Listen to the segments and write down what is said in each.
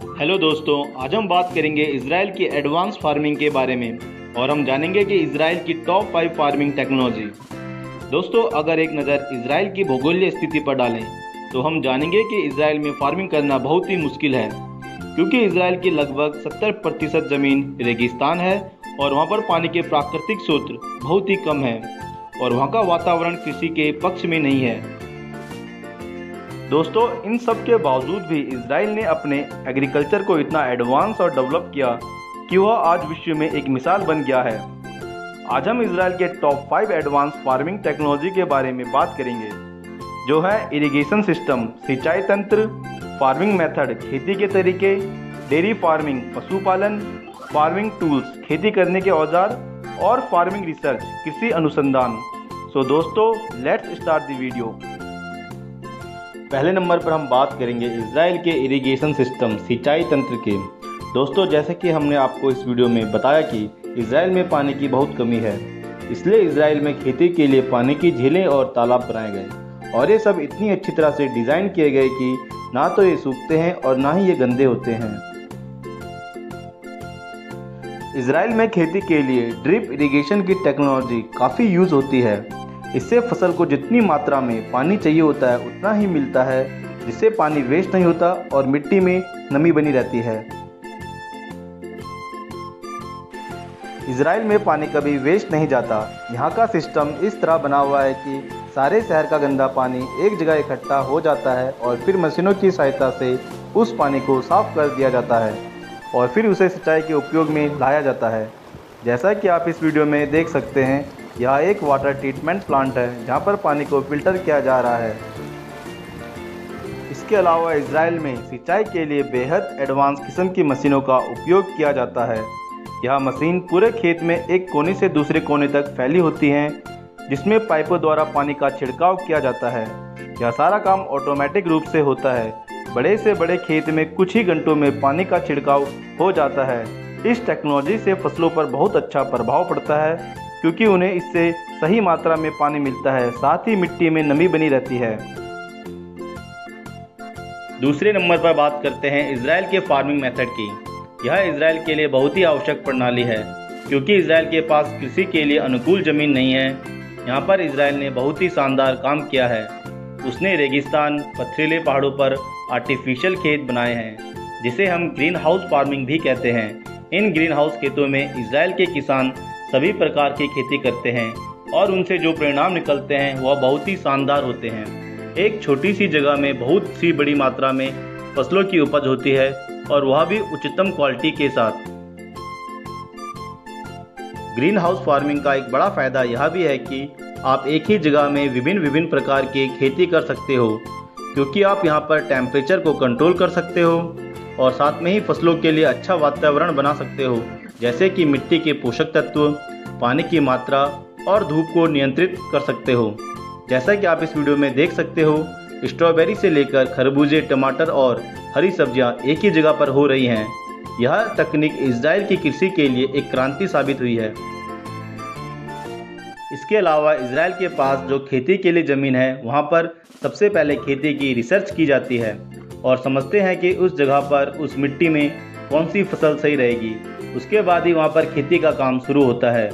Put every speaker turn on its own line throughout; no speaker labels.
Hello दोस्तों, आज हम बात करेंगे इजराइल की एडवांस फार्मिंग के बारे में और हम जानेंगे कि इजराइल की टॉप 5 फार्मिंग टेक्नोलॉजी। दोस्तों, अगर एक नज़र इजराइल की भौगोलिक स्थिति पर डालें तो हम जानेंगे कि इजराइल में फार्मिंग करना बहुत ही मुश्किल है, क्योंकि इजराइल की लगभग 70% ज़मीन रेगिस्तान है और वहाँ पर पानी के प्राकृतिक स्रोत बहुत ही कम है और वहाँ का वातावरण कृषि के पक्ष में नहीं है। दोस्तों, इन सब के बावजूद भी इजराइल ने अपने एग्रीकल्चर को इतना एडवांस और डेवलप किया कि वह आज विश्व में एक मिसाल बन गया है। आज हम इजराइल के टॉप 5 एडवांस फार्मिंग टेक्नोलॉजी के बारे में बात करेंगे, जो है इरिगेशन सिस्टम, सिंचाई तंत्र, फार्मिंग मेथड, खेती के तरीके, डेयरी फार्मिंग, पशुपालन, फार्मिंग टूल्स, खेती करने के औजार और फार्मिंग रिसर्च, कृषि अनुसंधान। सो दोस्तों, लेट्स स्टार्ट द वीडियो। पहले नंबर पर हम बात करेंगे इजराइल के इरिगेशन सिस्टम, सिंचाई तंत्र के। दोस्तों, जैसे कि हमने आपको इस वीडियो में बताया कि इजराइल में पानी की बहुत कमी है, इसलिए इजराइल में खेती के लिए पानी की झीलें और तालाब बनाए गए और ये सब इतनी अच्छी तरह से डिज़ाइन किए गए कि ना तो ये सूखते हैं और ना ही ये गंदे होते हैं। इजराइल में खेती के लिए ड्रिप इरिगेशन की टेक्नोलॉजी काफ़ी यूज़ होती है। इससे फसल को जितनी मात्रा में पानी चाहिए होता है उतना ही मिलता है, जिससे पानी वेस्ट नहीं होता और मिट्टी में नमी बनी रहती है। इजराइल में पानी कभी वेस्ट नहीं जाता। यहाँ का सिस्टम इस तरह बना हुआ है कि सारे शहर का गंदा पानी एक जगह इकट्ठा हो जाता है और फिर मशीनों की सहायता से उस पानी को साफ कर दिया जाता है और फिर उसे सिंचाई के उपयोग में लाया जाता है। जैसा कि आप इस वीडियो में देख सकते हैं, यह एक वाटर ट्रीटमेंट प्लांट है जहां पर पानी को फिल्टर किया जा रहा है। इसके अलावा इजराइल में सिंचाई के लिए बेहद एडवांस किस्म की मशीनों का उपयोग किया जाता है। यह मशीन पूरे खेत में एक कोने से दूसरे कोने तक फैली होती हैं, जिसमें पाइपों द्वारा पानी का छिड़काव किया जाता है। यह सारा काम ऑटोमेटिक रूप से होता है। बड़े से बड़े खेत में कुछ ही घंटों में पानी का छिड़काव हो जाता है। इस टेक्नोलॉजी से फसलों पर बहुत अच्छा प्रभाव पड़ता है, क्योंकि उन्हें इससे सही मात्रा में पानी मिलता है, साथ ही मिट्टी में नमी बनी रहती है। दूसरे नंबर पर बात करते हैं इजराइल के फार्मिंग मेथड की। यह इजराइल के लिए बहुत ही आवश्यक प्रणाली है, क्योंकि इजराइल के पास कृषि के लिए अनुकूल जमीन नहीं है। यहाँ पर इजराइल ने बहुत ही शानदार काम किया है। उसने रेगिस्तान, पथरीले पहाड़ों पर आर्टिफिशियल खेत बनाए हैं, जिसे हम ग्रीन हाउस फार्मिंग भी कहते हैं। इन ग्रीन हाउस खेतों में इजराइल के किसान सभी प्रकार की खेती करते हैं और उनसे जो परिणाम निकलते हैं वह बहुत ही शानदार होते हैं। एक छोटी सी जगह में बहुत सी बड़ी मात्रा में फसलों की उपज होती है और वह भी उच्चतम क्वालिटी के साथ। ग्रीन हाउस फार्मिंग का एक बड़ा फायदा यह भी है कि आप एक ही जगह में विभिन्न प्रकार की खेती कर सकते हो, क्योंकि आप यहाँ पर टेम्परेचर को कंट्रोल कर सकते हो और साथ में ही फसलों के लिए अच्छा वातावरण बना सकते हो, जैसे कि मिट्टी के पोषक तत्व, पानी की मात्रा और धूप को नियंत्रित कर सकते हो। जैसा कि आप इस वीडियो में देख सकते हो, स्ट्रॉबेरी से लेकर खरबूजे, टमाटर और हरी सब्जियां एक ही जगह पर हो रही हैं। यह तकनीक इजराइल की कृषि के लिए एक क्रांति साबित हुई है। इसके अलावा इजराइल के पास जो खेती के लिए ज़मीन है, वहाँ पर सबसे पहले खेती की रिसर्च की जाती है और समझते हैं कि उस जगह पर, उस मिट्टी में कौन सी फसल सही रहेगी। उसके बाद ही वहाँ पर खेती का काम शुरू होता है।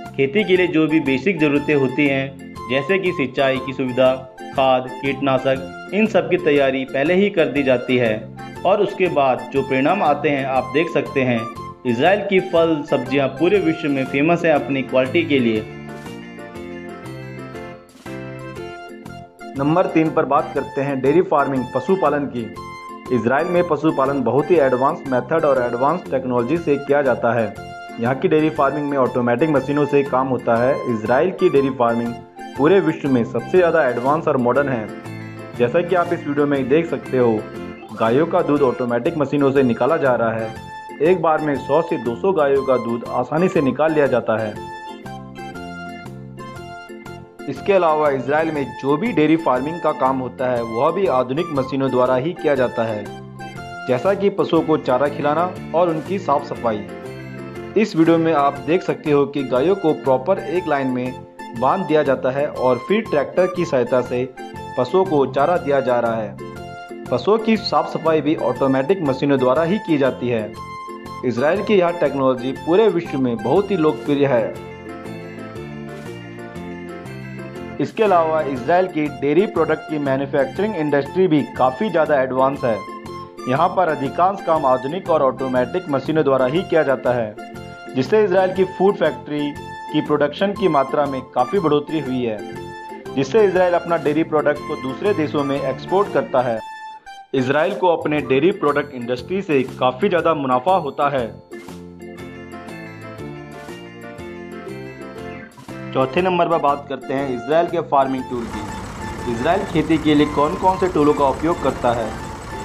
खेती के लिए जो भी बेसिक ज़रूरतें होती हैं, जैसे कि सिंचाई की सुविधा, खाद, कीटनाशक, इन सब की तैयारी पहले ही कर दी जाती है और उसके बाद जो परिणाम आते हैं आप देख सकते हैं। इजराइल की फल सब्जियां पूरे विश्व में फेमस है अपनी क्वालिटी के लिए। नंबर 3 पर बात करते हैं डेयरी फार्मिंग, पशुपालन की। इजराइल में पशुपालन बहुत ही एडवांस मेथड और एडवांस टेक्नोलॉजी से किया जाता है। यहाँ की डेयरी फार्मिंग में ऑटोमेटिक मशीनों से काम होता है। इजराइल की डेयरी फार्मिंग पूरे विश्व में सबसे ज़्यादा एडवांस और मॉडर्न है। जैसा कि आप इस वीडियो में देख सकते हो, गायों का दूध ऑटोमेटिक मशीनों से निकाला जा रहा है। एक बार में 100 से 200 गायों का दूध आसानी से निकाल लिया जाता है। इसके अलावा इजराइल में जो भी डेयरी फार्मिंग का काम होता है वह भी आधुनिक मशीनों द्वारा ही किया जाता है, जैसा कि पशुओं को चारा खिलाना और उनकी साफ सफाई। इस वीडियो में आप देख सकते हो कि गायों को प्रॉपर एक लाइन में बांध दिया जाता है और फिर ट्रैक्टर की सहायता से पशुओं को चारा दिया जा रहा है। पशुओं की साफ सफाई भी ऑटोमेटिक मशीनों द्वारा ही की जाती है। इजराइल की यह टेक्नोलॉजी पूरे विश्व में बहुत ही लोकप्रिय है। इसके अलावा इजराइल की डेयरी प्रोडक्ट की मैन्युफैक्चरिंग इंडस्ट्री भी काफ़ी ज़्यादा एडवांस है। यहाँ पर अधिकांश काम आधुनिक और ऑटोमेटिक मशीनों द्वारा ही किया जाता है, जिससे इजराइल की फूड फैक्ट्री की प्रोडक्शन की मात्रा में काफ़ी बढ़ोतरी हुई है, जिससे इजराइल अपना डेयरी प्रोडक्ट को दूसरे देशों में एक्सपोर्ट करता है। इजराइल को अपने डेयरी प्रोडक्ट इंडस्ट्री से काफ़ी ज़्यादा मुनाफा होता है। चौथे नंबर पर बात करते हैं इजराइल के फार्मिंग टूल की। इजराइल खेती के लिए कौन कौन से टूलों का उपयोग करता है?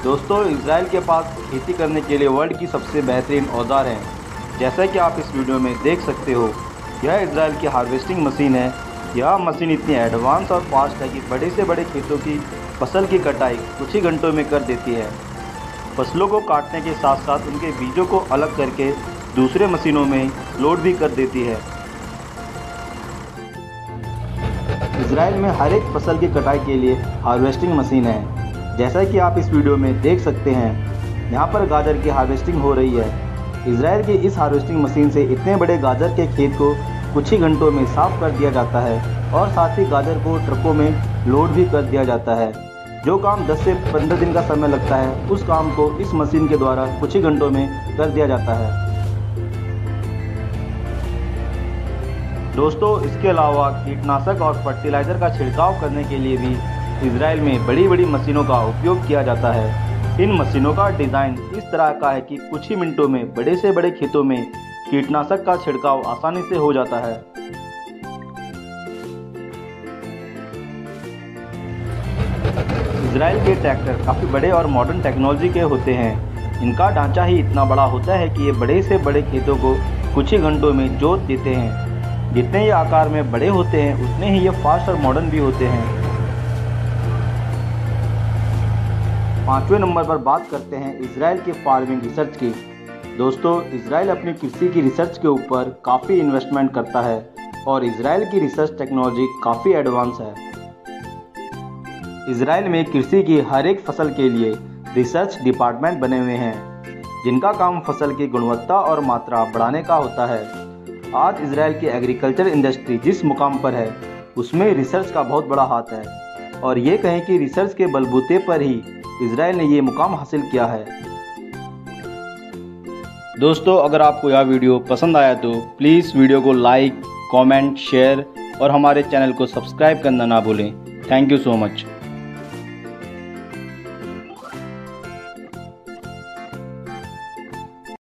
दोस्तों, इजराइल के पास खेती करने के लिए वर्ल्ड की सबसे बेहतरीन औजार हैं। जैसा कि आप इस वीडियो में देख सकते हो, यह इजराइल की हार्वेस्टिंग मशीन है। यह मशीन इतनी एडवांस और फास्ट है कि बड़े से बड़े खेतों की फसल की कटाई कुछ ही घंटों में कर देती है। फसलों को काटने के साथ साथ उनके बीजों को अलग करके दूसरे मशीनों में लोड भी कर देती है। इजराइल में हर एक फसल की कटाई के लिए हार्वेस्टिंग मशीन है। जैसा कि आप इस वीडियो में देख सकते हैं, यहाँ पर गाजर की हार्वेस्टिंग हो रही है। इजराइल की इस हार्वेस्टिंग मशीन से इतने बड़े गाजर के खेत को कुछ ही घंटों में साफ कर दिया जाता है और साथ ही गाजर को ट्रकों में लोड भी कर दिया जाता है। जो काम 10 से 15 दिन का समय लगता है, उस काम को इस मशीन के द्वारा कुछ ही घंटों में कर दिया जाता है। दोस्तों, इसके अलावा कीटनाशक और फर्टिलाइज़र का छिड़काव करने के लिए भी इजराइल में बड़ी बड़ी मशीनों का उपयोग किया जाता है। इन मशीनों का डिज़ाइन इस तरह का है कि कुछ ही मिनटों में बड़े से बड़े खेतों में कीटनाशक का छिड़काव आसानी से हो जाता है। इजराइल के ट्रैक्टर काफ़ी बड़े और मॉडर्न टेक्नोलॉजी के होते हैं। इनका ढांचा ही इतना बड़ा होता है कि ये बड़े से बड़े खेतों को कुछ ही घंटों में जोत देते हैं। जितने ये आकार में बड़े होते हैं, उतने ही ये फास्ट और मॉडर्न भी होते हैं। पांचवें नंबर पर बात करते हैं इजराइल के फार्मिंग रिसर्च की। दोस्तों, इजराइल अपनी कृषि की रिसर्च के ऊपर काफ़ी इन्वेस्टमेंट करता है और इजराइल की रिसर्च टेक्नोलॉजी काफ़ी एडवांस है। इजराइल में कृषि की हर एक फसल के लिए रिसर्च डिपार्टमेंट बने हुए हैं, जिनका काम फसल की गुणवत्ता और मात्रा बढ़ाने का होता है। आज इजराइल की एग्रीकल्चर इंडस्ट्री जिस मुकाम पर है, उसमें रिसर्च का बहुत बड़ा हाथ है और ये कहें कि रिसर्च के बलबूते पर ही इजराइल ने ये मुकाम हासिल किया है। दोस्तों, अगर आपको यह वीडियो पसंद आया तो प्लीज़ वीडियो को लाइक, कमेंट, शेयर और हमारे चैनल को सब्सक्राइब करना ना भूलें। Thank you so much.